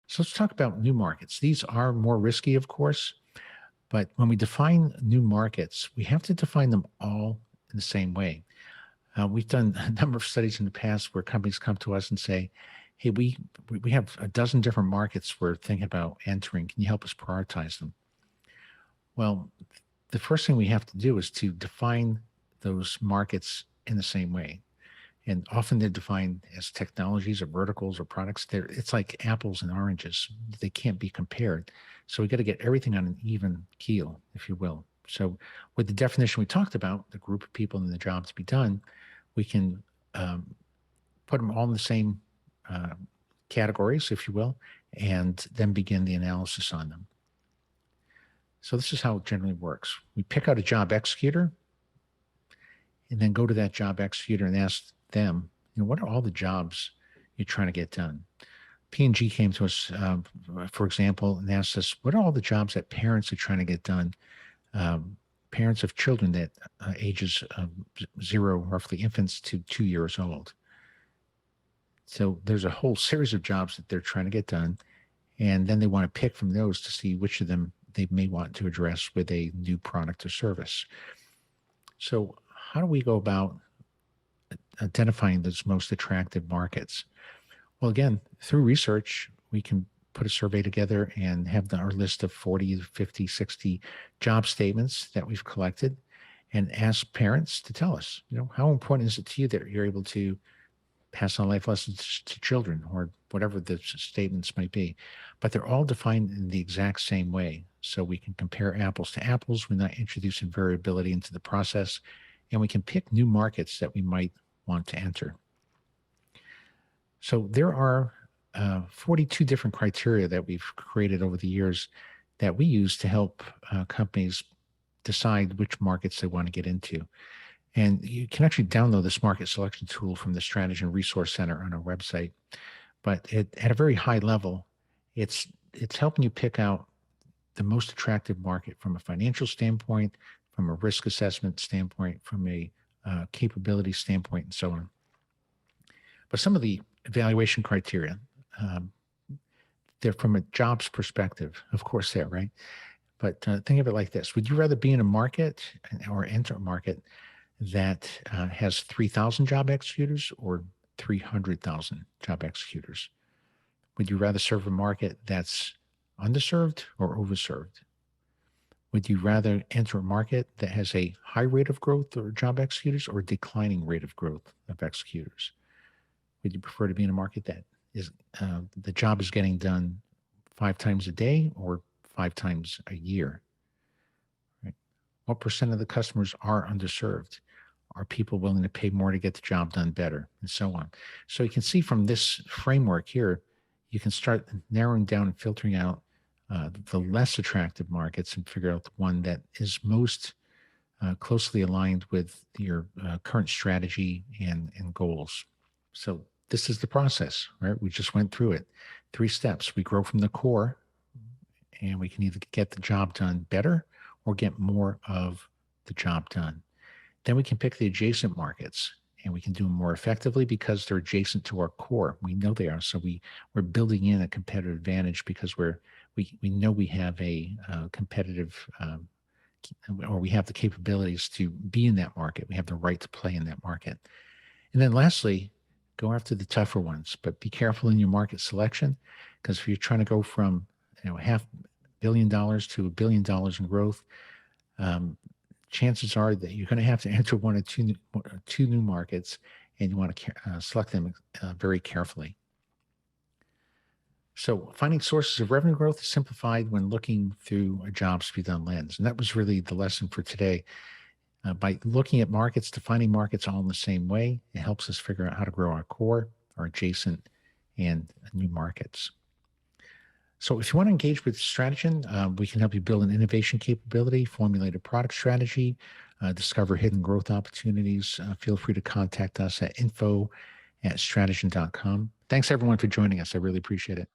So let's talk about new markets. These are more risky, of course, but when we define new markets, we have to define them all in the same way. We've done a number of studies in the past where companies come to us and say, "Hey, we have a dozen different markets we're thinking about entering. Can you help us prioritize them?" Well, the first thing we have to do is to define those markets in the same way. And often they're defined as technologies or verticals or products. It's like apples and oranges. They can't be compared. So we got to get everything on an even keel, if you will. So with the definition we talked about, the group of people and the job to be done, we can um, put them all in the same uh, categories, if you will, and then begin the analysis on them. So this is how it generally works. We pick out a job executor and then go to that job executor and ask them, what are all the jobs you're trying to get done? P&G came to us, for example, and asked us, what are all the jobs that parents are trying to get done? Parents of children that ages zero, roughly infants to 2 years old. So there's a whole series of jobs that they're trying to get done. And then they want to pick from those to see which of them they may want to address with a new product or service. So how do we go about identifying those most attractive markets? Well, again, through research, we can put a survey together and have our list of 40, 50, 60 job statements that we've collected and ask parents to tell us, how important is it to you that you're able to pass on life lessons to children or whatever the statements might be. But they're all defined in the exact same way. So we can compare apples to apples. We're not introducing variability into the process. And we can pick new markets that we might want to enter. So there are 42 different criteria that we've created over the years that we use to help companies decide which markets they want to get into. And you can actually download this market selection tool from the Strategy and Resource Center on our website. But at a very high level, it's helping you pick out the most attractive market from a financial standpoint, from a risk assessment standpoint, from a capability standpoint, and so on. But some of the evaluation criteria, they're from a jobs perspective, of course, there, right? But think of it like this. Would you rather be in a market or enter a market that has 3,000 job executors or 300,000 job executors? Would you rather serve a market that's underserved or overserved? Would you rather enter a market that has a high rate of growth or job executors or a declining rate of growth of executors? Would you prefer to be in a market that is the job is getting done 5 times a day or 5 times a year? Right? What percent of the customers are underserved? Are people willing to pay more to get the job done better, and so on? So you can see from this framework here, you can start narrowing down and filtering out the less attractive markets and figure out the one that is most closely aligned with your current strategy and goals. So this is the process, right? We just went through it. 3 steps. We grow from the core, and we can either get the job done better or get more of the job done. Then we can pick the adjacent markets, and we can do them more effectively because they're adjacent to our core. We know they are. So we're building in a competitive advantage because we know we have a competitive or we have the capabilities to be in that market. We have the right to play in that market. And then lastly, go after the tougher ones, but be careful in your market selection, because if you're trying to go from $500 million to $1 billion in growth, chances are that you're going to have to enter one or two new markets, and you want to select them very carefully. So finding sources of revenue growth is simplified when looking through a jobs to be done lens. And that was really the lesson for today. By looking at markets, defining markets all in the same way, it helps us figure out how to grow our core, our adjacent, and new markets. So if you want to engage with Strategy, we can help you build an innovation capability, formulate a product strategy, discover hidden growth opportunities. Feel free to contact us at info@strategy.com. Thanks everyone for joining us. I really appreciate it.